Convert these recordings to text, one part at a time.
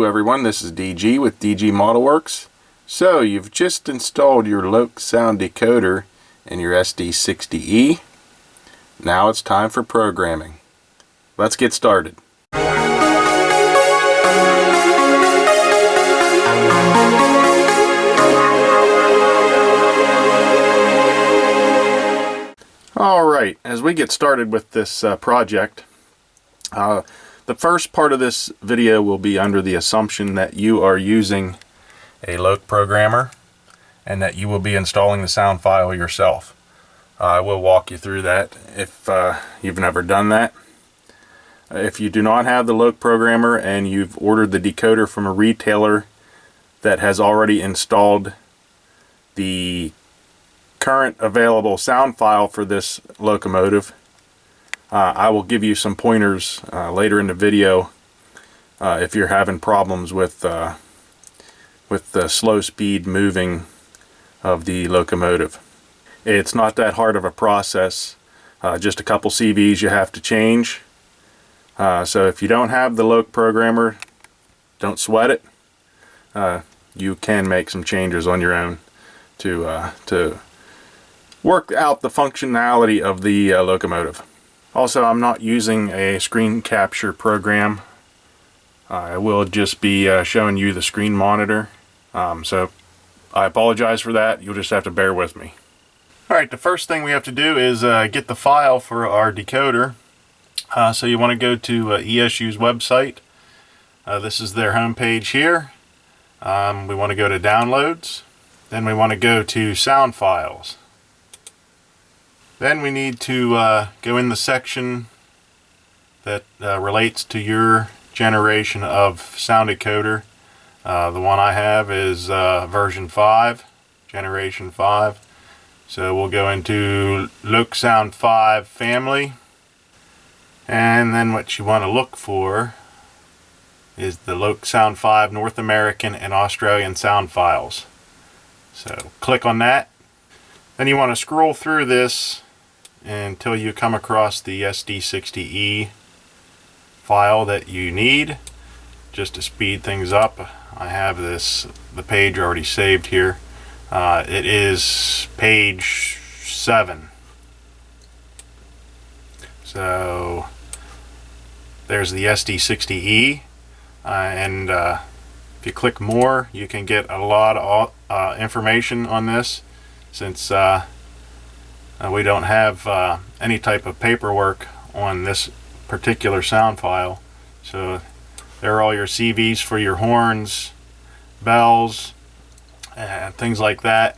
Hello everyone, this is DG with DG Modelworks. So you've just installed your Loksound decoder in your SD60E. Now it's time for programming. Let's get started. Alright, as we get started with this project, the first part of this video will be under the assumption that you are using a Lok programmer and that you will be installing the sound file yourself. I will walk you through that if you've never done that. If you do not have the Lok programmer and you've ordered the decoder from a retailer that has already installed the current available sound file for this locomotive, I will give you some pointers later in the video if you're having problems with the slow speed moving of the locomotive. It's not that hard of a process, just a couple CVs you have to change. So if you don't have the Lok programmer, don't sweat it. You can make some changes on your own to work out the functionality of the locomotive. Also, I'm not using a screen capture program. I will just be showing you the screen monitor. So I apologize for that. You'll just have to bear with me. Alright, the first thing we have to do is get the file for our decoder. So you want to go to ESU's website. This is their homepage here. We want to go to Downloads. Then we want to go to Sound Files. Then we need to go in the section that relates to your generation of sound decoder. The one I have is version 5, generation 5. So we'll go into Loksound 5 family. And then what you want to look for is the Loksound 5 North American and Australian sound files. So click on that. Then you want to scroll through this until you come across the SD60E file that you need. Just to speed things up, I have the page already saved here. It is page 7. So there's the SD60E, and if you click more, you can get a lot of information on this, since we don't have any type of paperwork on this particular sound file. So there are all your CVs for your horns, bells, and things like that.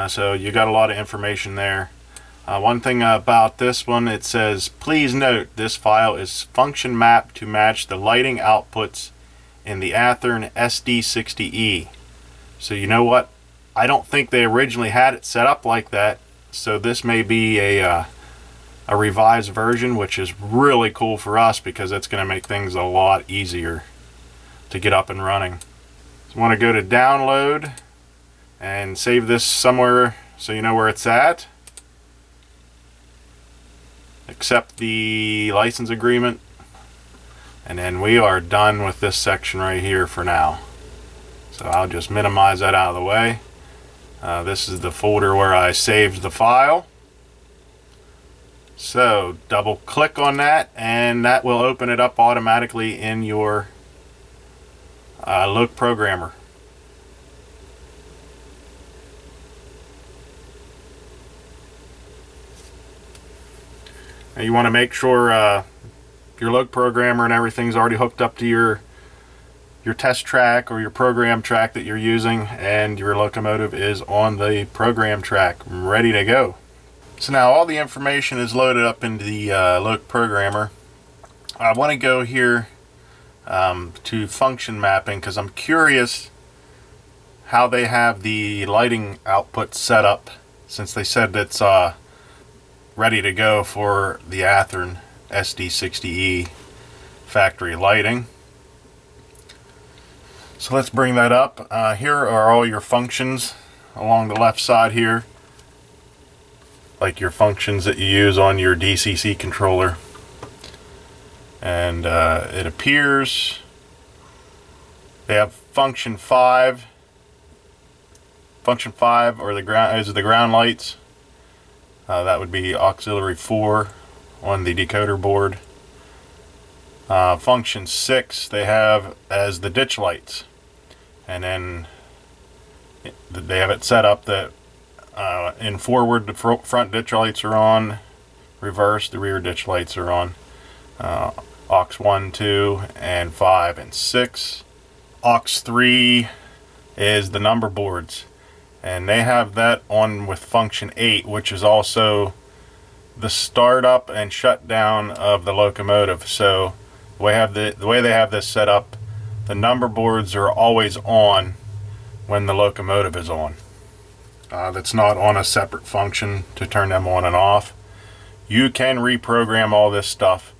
So you got a lot of information there. One thing about this one, it says, please note this file is function mapped to match the lighting outputs in the Athearn SD60E. So you know what? I don't think they originally had it set up like that. So this may be a revised version, which is really cool for us because it's going to make things a lot easier to get up and running. So you want to go to Download and save this somewhere so you know where it's at. Accept the license agreement, and then we are done with this section right here for now. So I'll just minimize that out of the way. This is the folder where I saved the file. So double click on that and that will open it up automatically in your Lok programmer. Now you want to make sure your Lok programmer and everything's already hooked up to your test track or your program track that you're using, and your locomotive is on the program track ready to go. So now all the information is loaded up into the Lok programmer. I want to go here to function mapping because I'm curious how they have the lighting output set up, since they said it's ready to go for the Athearn SD60E factory lighting. So let's bring that up. Here are all your functions along the left side here, like your functions that you use on your DCC controller. And it appears They have function 5. Function 5 or the ground lights. That would be auxiliary 4 on the decoder board. Function 6 they have as the ditch lights, and then they have it set up that in forward the front ditch lights are on, reverse the rear ditch lights are on. Aux 1, 2, and 5, and 6. Aux 3 is the number boards, and they have that on with function 8, which is also the startup and shutdown of the locomotive. So the way they have this set up, the number boards are always on when the locomotive is on. That's not on a separate function to turn them on and off. You can reprogram all this stuff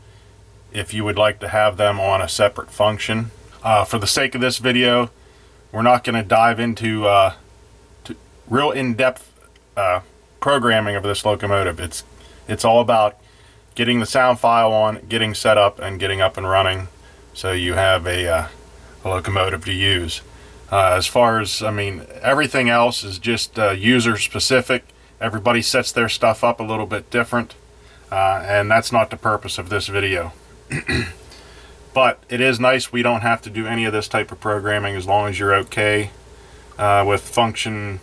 if you would like to have them on a separate function. For the sake of this video, we're not going to dive into real in-depth programming of this locomotive. It's all about getting the sound file on, getting set up, and getting up and running so you have a locomotive to use. As far as, everything else is just user specific. Everybody sets their stuff up a little bit different, and that's not the purpose of this video. But it is nice we don't have to do any of this type of programming as long as you're okay with function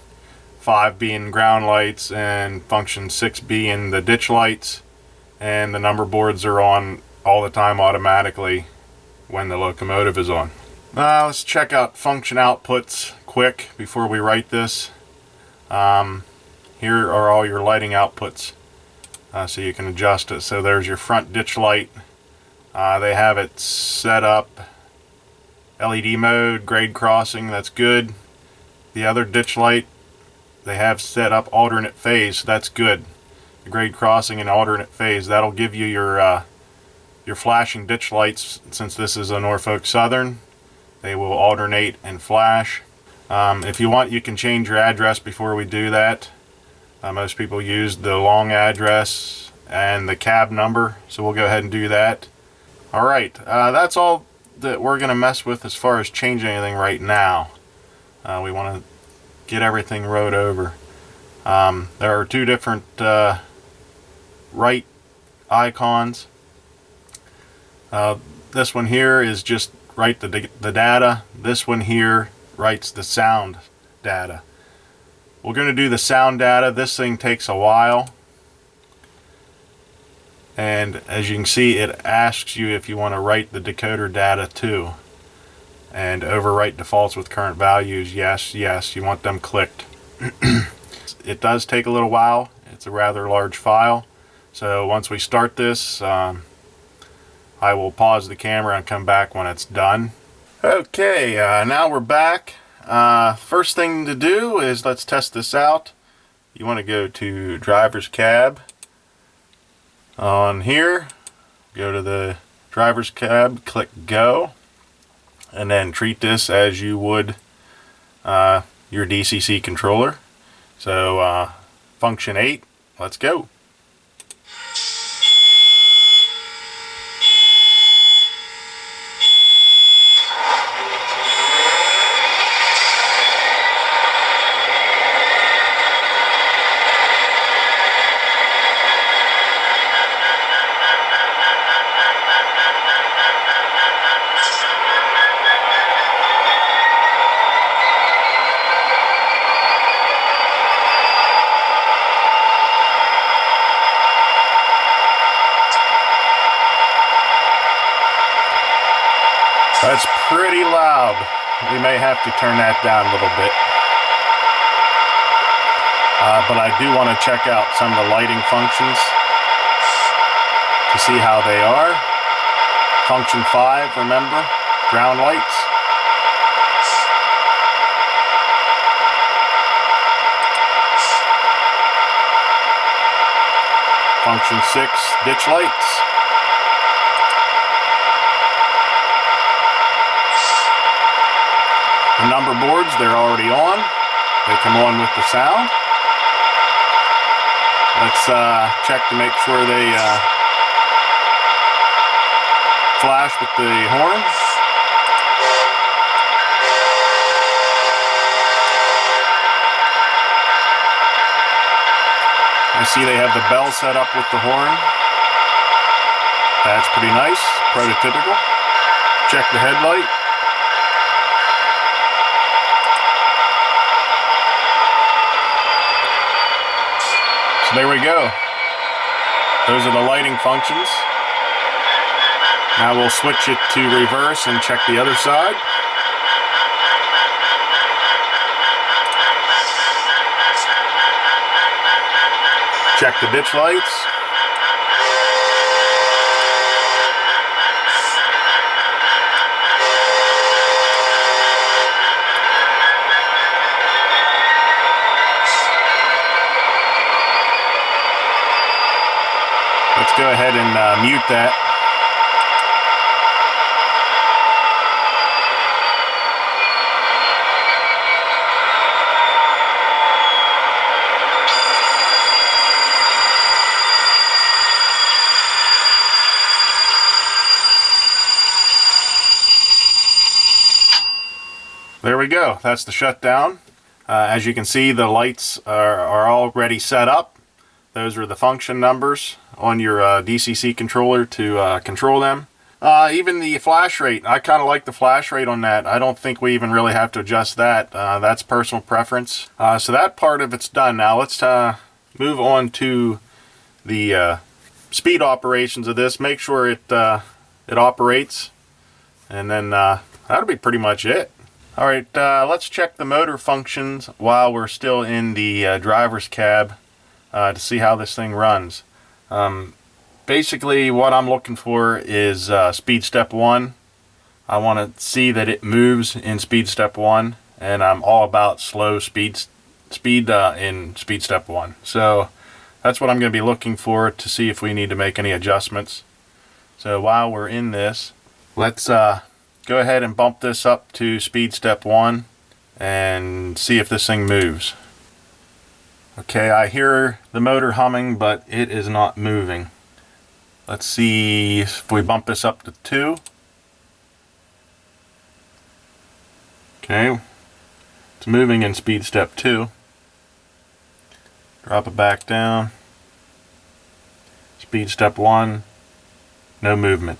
5 being ground lights and function 6 being the ditch lights, and the number boards are on all the time automatically when the locomotive is on. Let's check out function outputs quick before we write this. Here are all your lighting outputs, so you can adjust it. So there's your front ditch light. They have it set up LED mode, grade crossing, that's good. The other ditch light they have set up alternate phase, so that's good. The grade crossing and alternate phase, that'll give you your flashing ditch lights. Since this is a Norfolk Southern, they will alternate and flash. If you want, you can change your address before we do that. Most people use the long address and the cab number, so we'll go ahead and do that. Alright, that's all that we're going to mess with as far as changing anything right now. We want to get everything wrote over. There are two different write icons. This one here is just write the data. This one here writes the sound data. We're going to do the sound data. This thing takes a while. And as you can see, it asks you if you want to write the decoder data too. And overwrite defaults with current values. Yes, yes, you want them clicked. It does take a little while. It's a rather large file. So once we start this, I will pause the camera and come back when it's done. Okay, now we're back. First thing to do is let's test this out. You want to go to driver's cab. On here, go to the driver's cab, click go, and then treat this as you would your DCC controller. So function 8, let's go. That's pretty loud. We may have to turn that down a little bit. But I do want to check out some of the lighting functions to see how they are. Function 5, remember, ground lights. Function 6, ditch lights. The number boards, they're already on. They come on with the sound. Let's check to make sure they flash with the horns. see they have the bell set up with the horn. That's pretty nice, prototypical. Check the headlight. So there we go. Those are the lighting functions. Now we'll switch it to reverse and check the other side. Check the ditch lights. Let's go ahead and mute that. There we go. That's the shutdown. As you can see, the lights are already set up. Those are the function numbers on your DCC controller to control them. Even the flash rate, I kind of like the flash rate on that. I don't think we even really have to adjust that. That's personal preference. So that part of it's done. Now let's move on to the speed operations of this. Make sure it operates, and then that'll be pretty much it. Alright, let's check the motor functions while we're still in the driver's cab to see how this thing runs. Basically what I'm looking for is speed step 1. I want to see that it moves in speed step 1, and I'm all about slow speed in speed step 1. So that's what I'm going to be looking for to see if we need to make any adjustments. So while we're in this, let's go ahead and bump this up to speed step 1 and see if this thing moves. Okay, I hear the motor humming, but it is not moving. Let's see if we bump this up to 2. Okay, it's moving in speed step 2. Drop it back down. Speed step 1, no movement.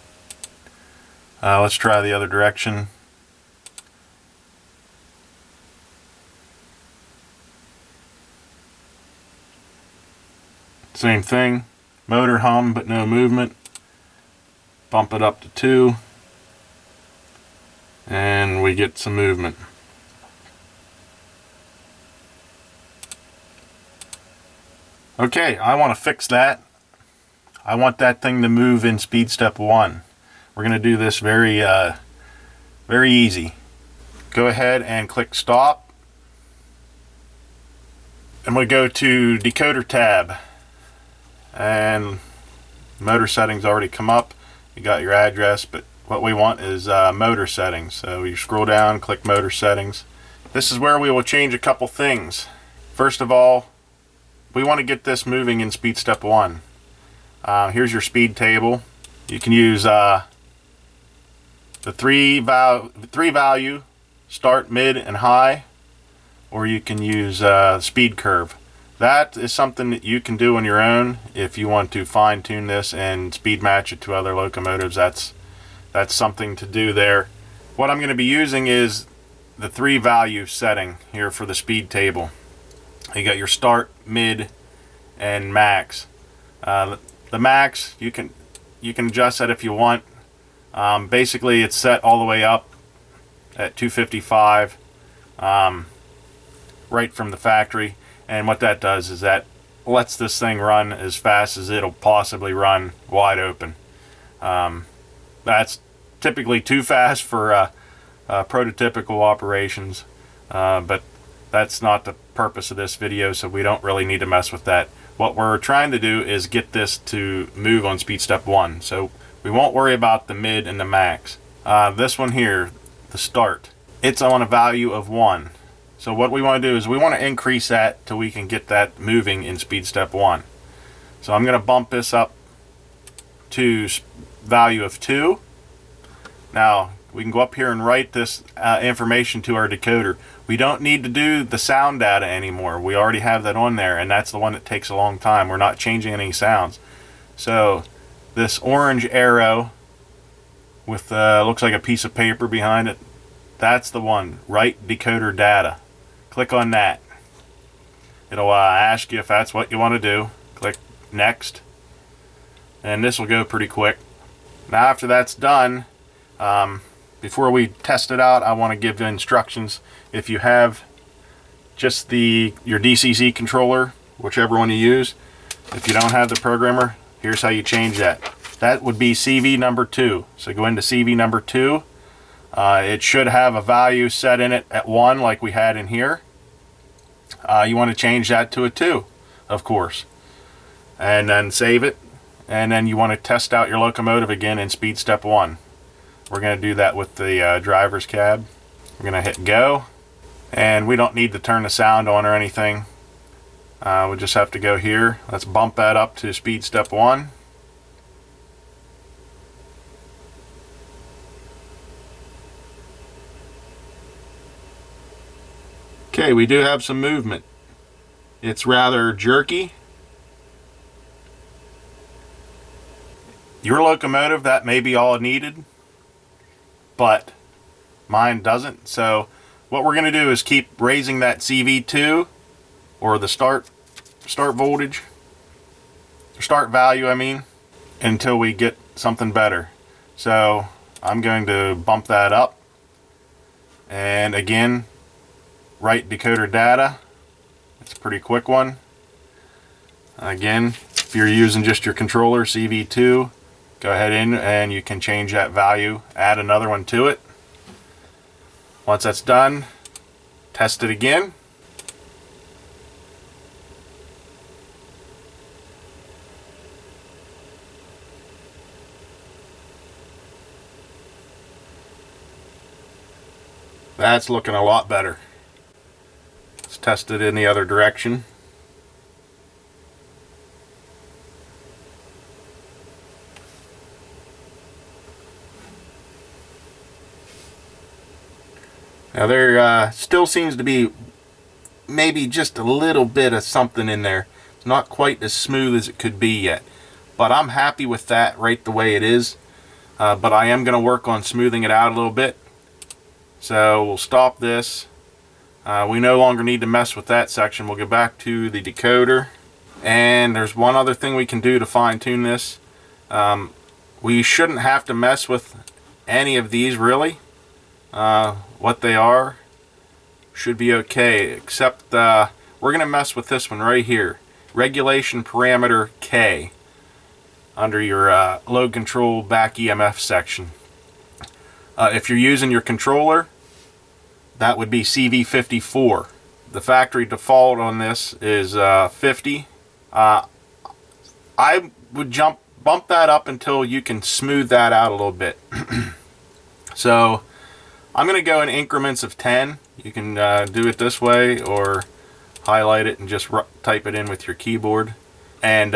Let's try the other direction. Same thing, motor hum but no movement. Bump it up to 2 and we get some movement. Okay, I want to fix that. I want that thing to move in speed step 1. We're going to do this very easy. Go ahead and click stop. And we go to decoder tab. And motor settings already come up. You got your address, but what we want is motor settings. So you scroll down, click motor settings. This is where we will change a couple things. First of all, we want to get this moving in speed step 1. Here's your speed table. You can use the three value, start, mid, and high, or you can use speed curve. That is something that you can do on your own if you want to fine tune this and speed match it to other locomotives. That's something to do there. What I'm going to be using is the 3 value setting here for the speed table. You got your start, mid, and max. The max, you can adjust that if you want. Basically it's set all the way up at 255 right from the factory, and what that does is that lets this thing run as fast as it'll possibly run wide open. That's typically too fast for prototypical operations, but that's not the purpose of this video, so we don't really need to mess with that. What we're trying to do is get this to move on speed step 1, so we won't worry about the mid and the max. This one here, the start, it's on a value of 1. So what we want to do is we want to increase that till we can get that moving in speed step 1. So I'm going to bump this up to value of 2. Now we can go up here and write this information to our decoder. We don't need to do the sound data anymore. We already have that on there, and that's the one that takes a long time. We're not changing any sounds. So this orange arrow with looks like a piece of paper behind it, that's the one. Write decoder data. Click on that. It'll ask you if that's what you want to do. Click next, and this will go pretty quick. Now after that's done, before we test it out, I want to give instructions. If you have just your DCC controller, whichever one you use, if you don't have the programmer, here's how you change that. That would be CV number 2. So go into CV number 2. It should have a value set in it at 1 like we had in here. You want to change that to a 2, of course. And then save it. And then you want to test out your locomotive again in speed step 1. We're going to do that with the driver's cab. We're going to hit go. And we don't need to turn the sound on or anything. We'll just have to go here. Let's bump that up to speed step 1. Okay, we do have some movement. It's rather jerky. Your locomotive, that may be all needed, but mine doesn't. So what we're going to do is keep raising that CV2, or the start voltage, or start value, I mean, until we get something better. So I'm going to bump that up, and again, write decoder data. It's a pretty quick one. Again, if you're using just your controller, CV2, go ahead in and you can change that value, add another one to it. Once that's done, test it again. That's looking a lot better. Let's test it in the other direction. Now there still seems to be maybe just a little bit of something in there. It's not quite as smooth as it could be yet, but I'm happy with that right the way it is. But I am going to work on smoothing it out a little bit. So we'll stop this. We no longer need to mess with that section. We'll go back to the decoder. And there's one other thing we can do to fine tune this. We shouldn't have to mess with any of these really. What they are should be okay, except we're going to mess with this one right here. Regulation parameter K under your load control back EMF section. If you're using your controller, that would be CV54. The factory default on this is 50. I would bump that up until you can smooth that out a little bit. So I'm going to go in increments of 10. You can do it this way or highlight it and just type it in with your keyboard and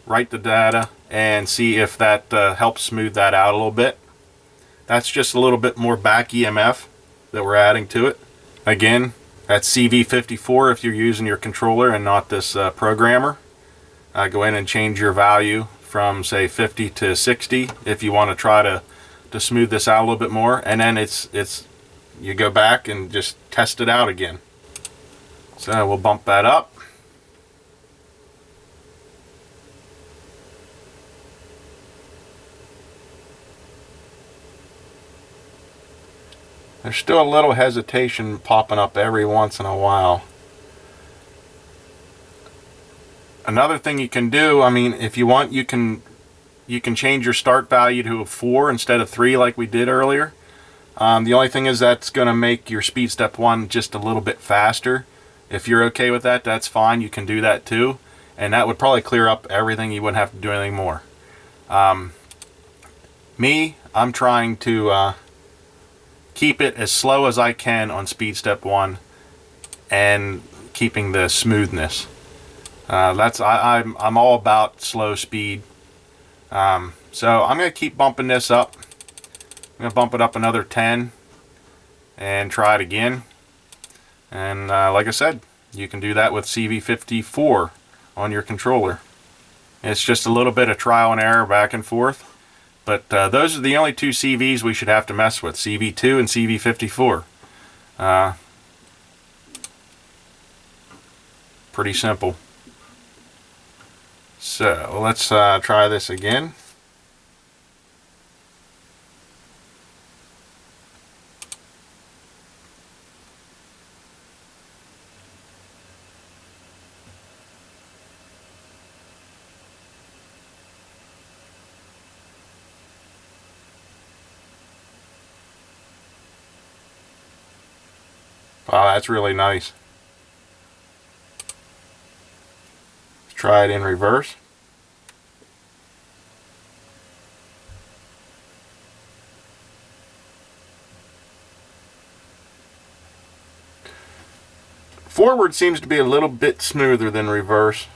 write the data and see if that helps smooth that out a little bit. That's just a little bit more back EMF that we're adding to it. Again, that's CV54 if you're using your controller and not this programmer. Go in and change your value from say 50 to 60 if you want to try to smooth this out a little bit more, and then you go back and just test it out again. So we'll bump that up. There's still a little hesitation popping up every once in a while. Another thing you can do, I mean, if you want, you can change your start value to a 4 instead of 3 like we did earlier. The only thing is that's going to make your speed step 1 just a little bit faster. If you're okay with that, that's fine. You can do that too. And that would probably clear up everything. You wouldn't have to do anything more. I'm trying to keep it as slow as I can on speed step 1 and keeping the smoothness. I'm all about slow speed. So I'm going to keep bumping this up going to bump it up another 10 and try it again. And like I said, you can do that with CV54 on your controller. It's just a little bit of trial and error back and forth. But those are the only two CVs we should have to mess with, CV2 and CV54. Pretty simple. So let's try this again. Wow, that's really nice. Let's try it in reverse. Forward seems to be a little bit smoother than reverse.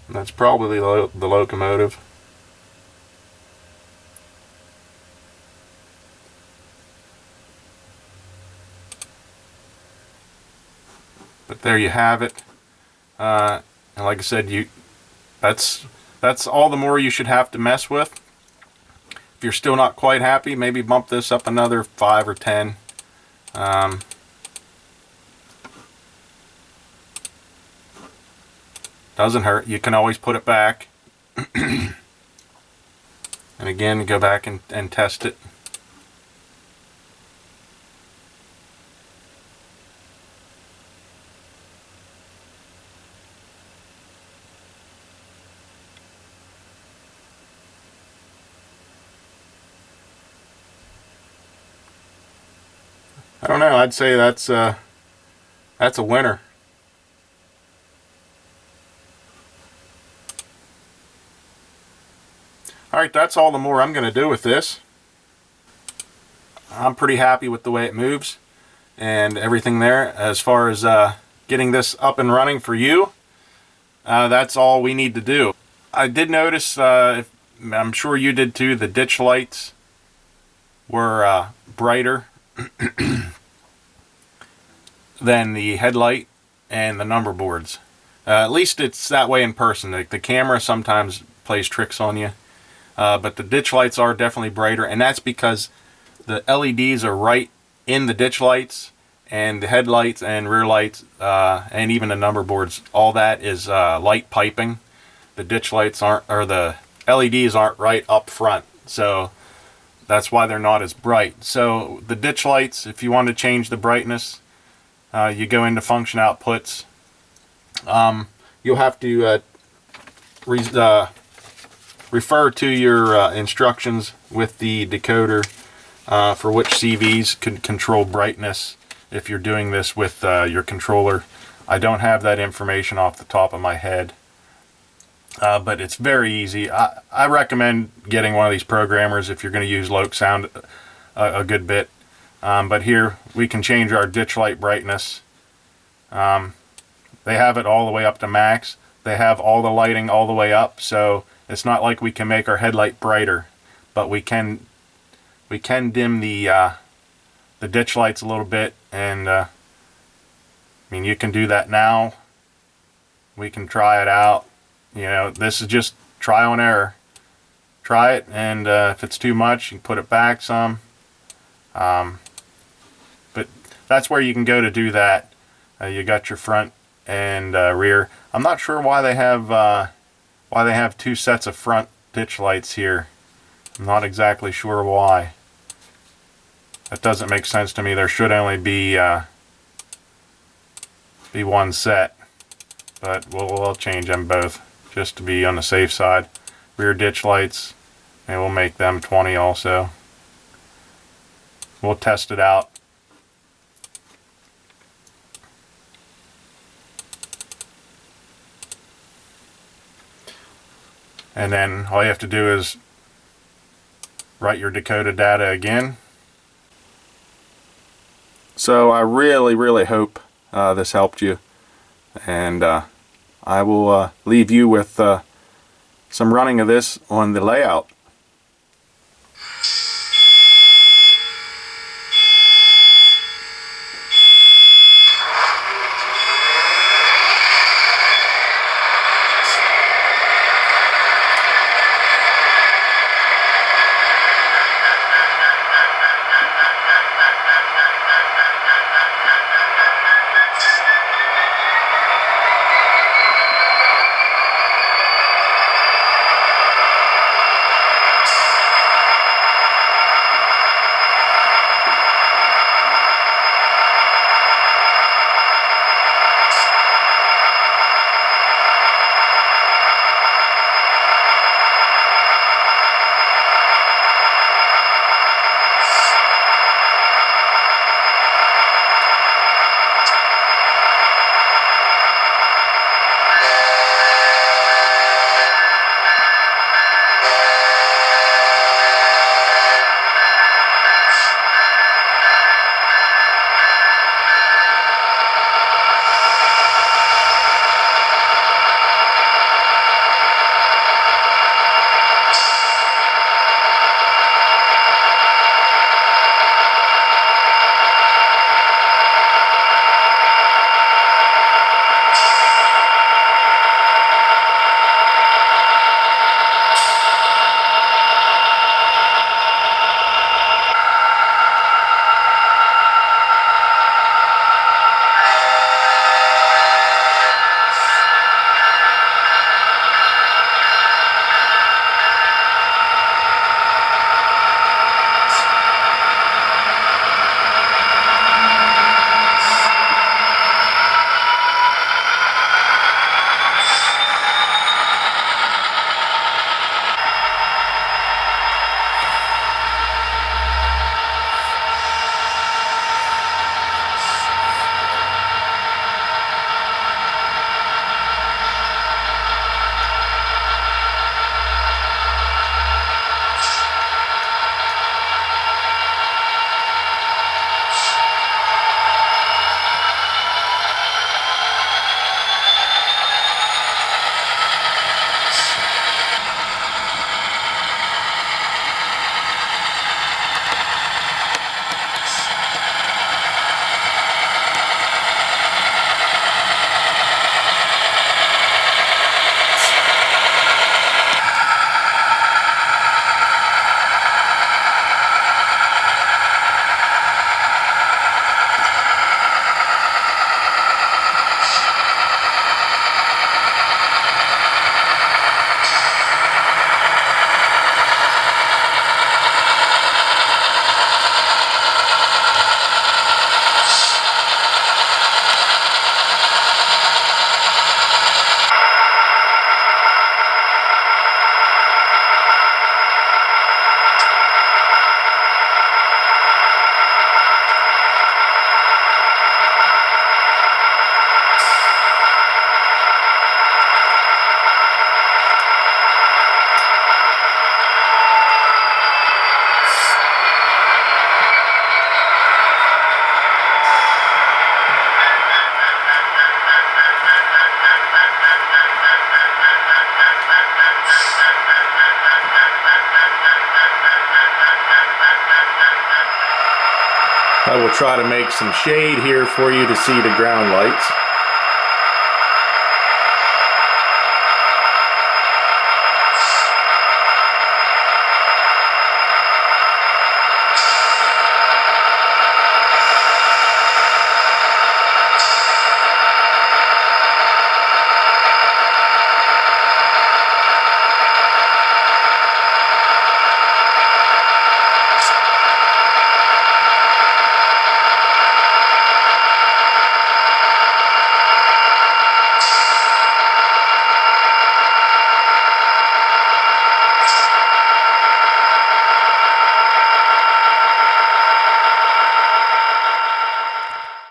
And that's probably the locomotive. But there you have it. And like I said, that's all the more you should have to mess with. If you're still not quite happy, maybe bump this up another 5 or 10. Doesn't hurt. You can always put it back. And again, go back and test it. I don't know, I'd say that's a winner. Alright, that's all the more I'm going to do with this. I'm pretty happy with the way it moves and everything there. As far as getting this up and running for you, that's all we need to do. I did notice, I'm sure you did too, the ditch lights were brighter than the headlight and the number boards. At least it's that way in person. The camera sometimes plays tricks on you. But the ditch lights are definitely brighter, and that's because the LEDs are right in the ditch lights, and the headlights and rear lights, and even the number boards, all that is light piping. The ditch lights aren't, or the LEDs aren't right up front, so that's why they're not as bright. So the ditch lights, if you want to change the brightness, you go into function outputs. You'll have to refer to your instructions with the decoder for which CVs can control brightness if you're doing this with your controller. I don't have that information off the top of my head, but it's very easy. I recommend getting one of these programmers if you're going to use Loksound a good bit. But here we can change our ditch light brightness. They have it all the way up to max. They have all the lighting all the way up, so it's not like we can make our headlight brighter, but we can dim the ditch lights a little bit, and I mean, you can do that now. We can try it out. You know, this is just trial and error. Try it, and if it's too much, you can put it back some. But that's where you can go to do that. You got your front and rear. I'm not sure why they have two sets of front ditch lights here. I'm not exactly sure why. That doesn't make sense to me. There should only be one set, but we'll change them both just to be on the safe side. Rear ditch lights, and we'll make them 20 also. We'll test it out. And then all you have to do is write your Dakota data again. So I really hope this helped you, and I will leave you with some running of this on the layout. I will try to make some shade here for you to see the ground lights.